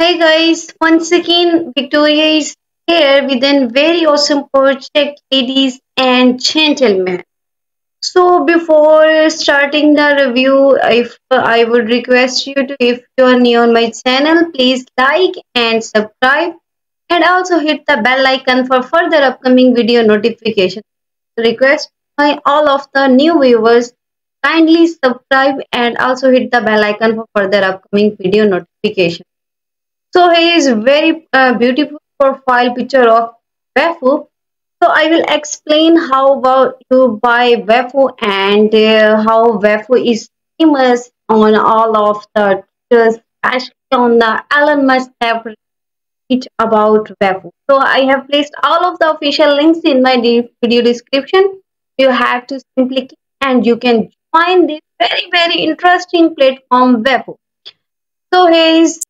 Hey guys, once again Victoria is here with a very awesome project, ladies and gentlemen. So before starting the review, if I would request you to, if you are new on my channel, please like and subscribe and also hit the bell icon for further upcoming video notification. Request my all of the new viewers kindly subscribe and also hit the bell icon for further upcoming video notification. So here is very beautiful profile picture of Vefu. So I will explain how about you buy Vefu and how Vefu is famous on all of the Twitters, especially on the Elon Musk have it about Vefu. So I have placed all of the official links in my video description. You have to simply click and you can join this very interesting platform Vefu. So here is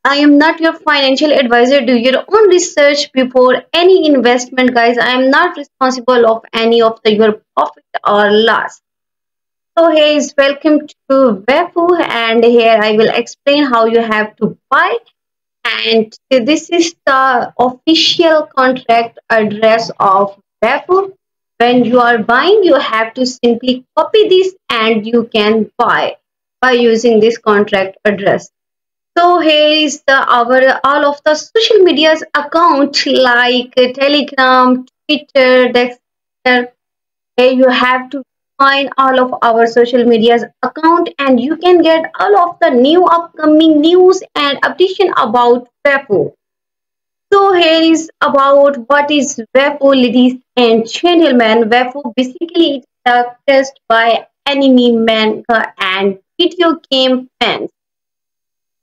I am not your financial advisor. Do your own research before any investment, guys. I am not responsible of any of your profit or loss. So here is welcome to Vefu, and here I will explain how you have to buy. And this is the official contract address of Vefu. When you are buying, you have to simply copy this and you can buy by using this contract address. So here is the our all of the social media's account like Telegram, Twitter, Dexter. Here you have to find all of our social media's account and you can get all of the new upcoming news and updation about Vepo. So here is about what is Vepo, ladies and gentlemen. Vepo basically is a test by anime, manga and video game fans.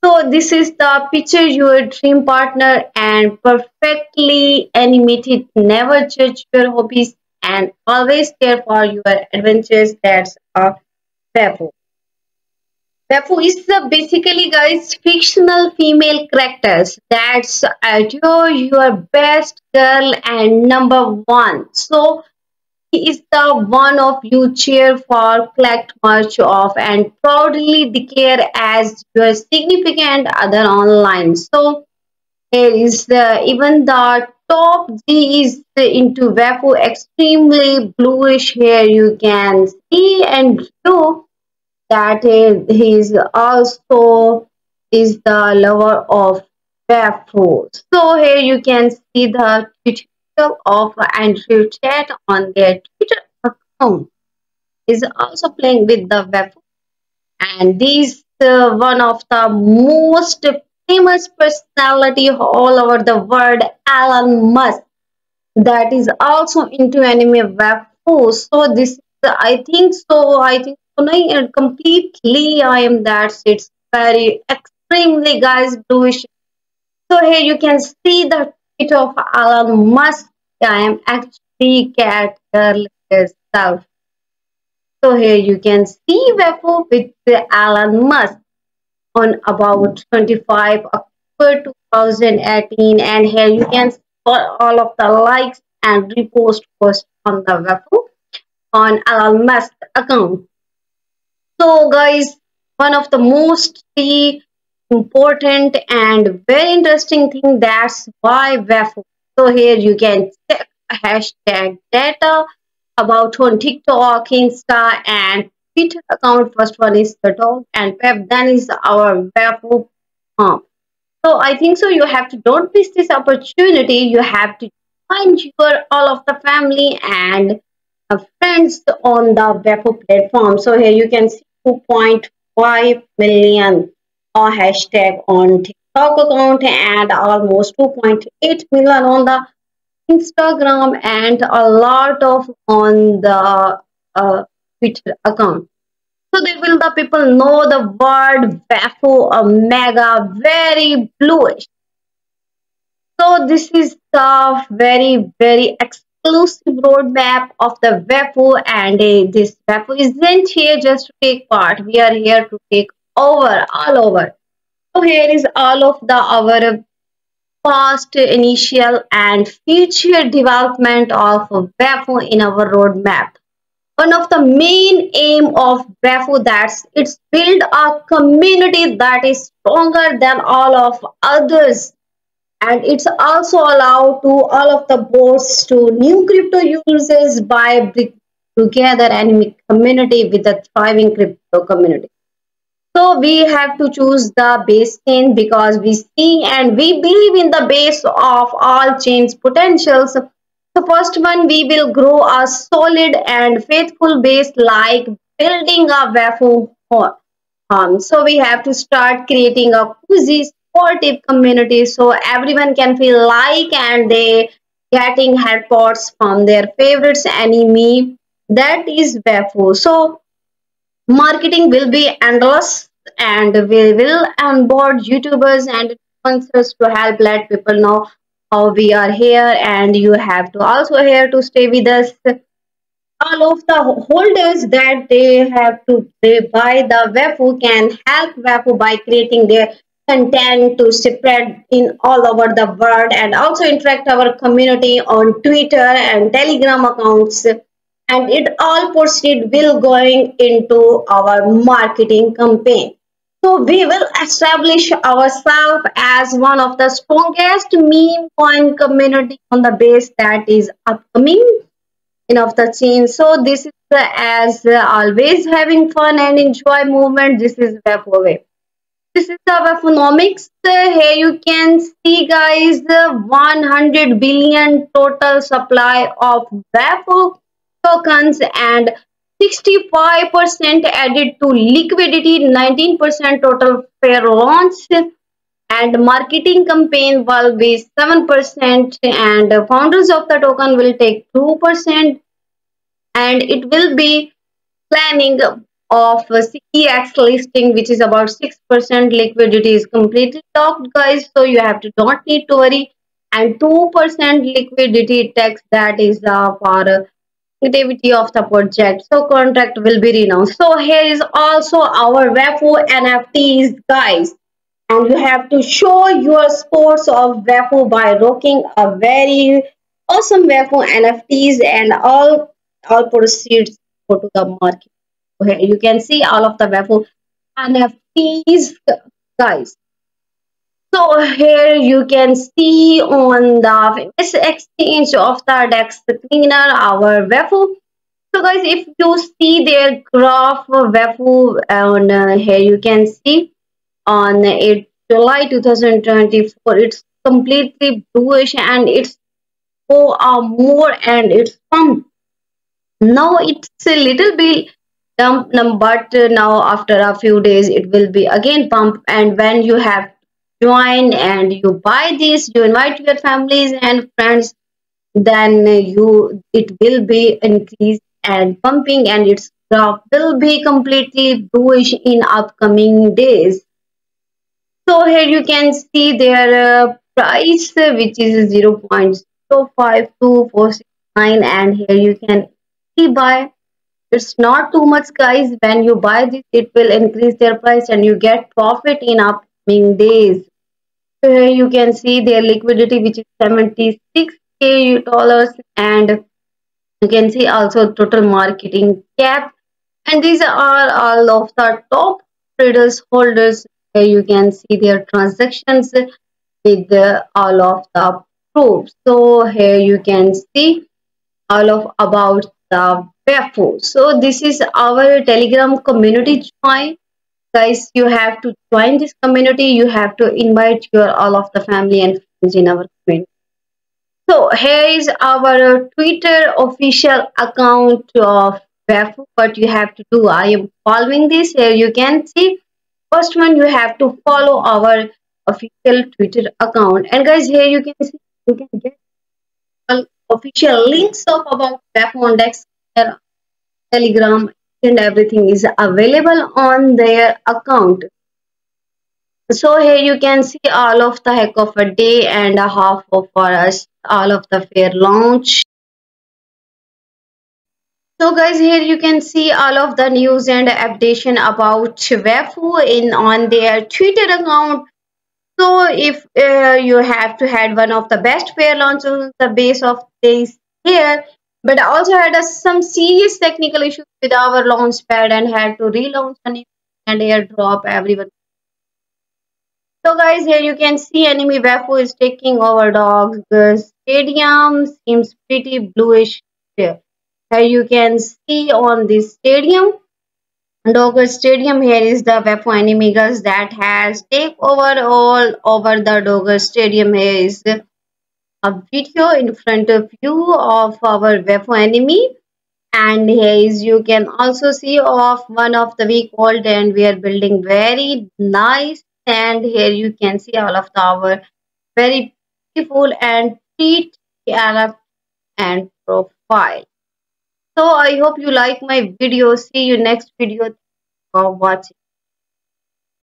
So this is the picture your dream partner and perfectly animated. Never judge your hobbies and always care for your adventures. That's a Beppo. Beppo is the basically guys fictional female characters. That's adore your best girl and number one. So he is the one of you cheer for, collect much of, and proudly declare as your significant other online. So here is the even the top G is into Vapo extremely bluish hair. You can see and do that he is also is the lover of Vapo. So here you can see the tutorial of Andrew Chat on their Twitter account is also playing with the Vapo, and this one of the most famous personality all over the world, Elon Musk, that is also into anime Vapo. So this I think so. I think so. No, completely. I am that. It's very extremely guys bluish. So here you can see the tweet of Elon Musk. I am actually cat girl herself. So here you can see Vapo with Elon Musk on about 25 October 2018, and here you can see all of the likes and repost post on the Vapo on Elon Musk account. So guys, one of the most important and very interesting thing, that's why Vapo. So here you can check hashtag data about on TikTok, Insta and Twitter account. First one is the dog and Pep, then is our Vapo farm. So I think so you have to don't miss this opportunity. You have to find your all of the family and friends on the Vapo platform. So here you can see 2.5 million hashtag on TikTok account and almost 2.8 million on the Instagram and a lot of on the Twitter account. So they will the people know the word Vapo Omega very bluish. So this is the very exclusive roadmap of the Vapo, and this Vapo isn't here just to take part. We are here to take over all over. So here is all of the our past, initial and future development of Vapo in our roadmap. One of the main aim of WAFU that's it's build a community that is stronger than all of others, and it's also allowed to all of the boards to new crypto users by bring together and make community with a thriving crypto community. So we have to choose the base chain because we see and we believe in the base of all chains potentials. So first one, we will grow a solid and faithful base like building a waffle home. So we have to start creating a cozy, supportive community so everyone can feel like and they getting headpots from their favorites enemy. That is waffle. So marketing will be endless, and we will onboard YouTubers and influencers to help let people know how we are here, and you have to also here to stay with us. All of the holders that they buy the Webfoo can help Webfoo by creating their content to spread in all over the world and also interact our community on Twitter and Telegram accounts, and it all proceed will going into our marketing campaign. So we will establish ourselves as one of the strongest meme coin community on the base that is upcoming of the chain. So this is as always having fun and enjoy movement. This is Webway. This is the Wefonomics. Here you can see guys 100 billion total supply of Wefo tokens and 65% added to liquidity, 19% total fair launch, and marketing campaign will be 7%, and founders of the token will take 2%, and it will be planning of a CEX listing, which is about 6%. Liquidity is completely locked, guys, so you have to don't need to worry. And 2% liquidity tax that is for activity of the project. So contract will be renounced. So here is also our Wefo NFTs, guys. And you have to show your sports of Wefo by rocking a very awesome Wefo NFTs, and all proceeds go to the market. So here you can see all of the Wefo NFTs, guys. So here you can see on the famous exchange of the Dex Cleaner our Wefo. So guys, if you see their graph Wefo, on here you can see on it July 2024, it's completely bluish and it's go more and it's pump. Now it's a little bit dump, but now after a few days it will be again pump. And when you have join and you buy this, you invite your families and friends, then you it will be increased and pumping, and its graph will be completely bluish in upcoming days. So here you can see their price, which is 0.052469, and here you can see buy. It's not too much, guys. When you buy this, it will increase their price and you get profit in upcoming days. So here you can see their liquidity, which is 76k dollars, and you can see also total marketing cap. And these are all of the top traders holders. Here you can see their transactions with all of the proofs. So here you can see all of about the Wefo. So this is our Telegram community join. Guys, you have to join this community. You have to invite your all of the family and friends in our community. So here is our Twitter official account of Wefo. What you have to do, I am following this. Here you can see first one, you have to follow our official Twitter account. And guys, here you can see you can get all official links of about Wefo on Dex, Telegram, and everything is available on their account. So here you can see all of the heck of a day and a half of for us, all of the fair launch. So guys, here you can see all of the news and updation about Wefo in on their Twitter account. So if you have to had one of the best fair launches on the base of this here, but I also had some serious technical issues with our launch pad and had to relaunch and airdrop everyone. So guys, here you can see enemy Wafu is taking over dogs. The stadium seems pretty bluish here. Here you can see on this stadium, Dogger Stadium. Here is the Wafu enemy girls that has take over all over the Dogger Stadium. Here is a video in front of you of our Wafu enemy. And here is you can also see of one of the week old and we are building very nice, and here you can see all of our very beautiful and pretty Arab and profile. So I hope you like my video. See you next video for watching.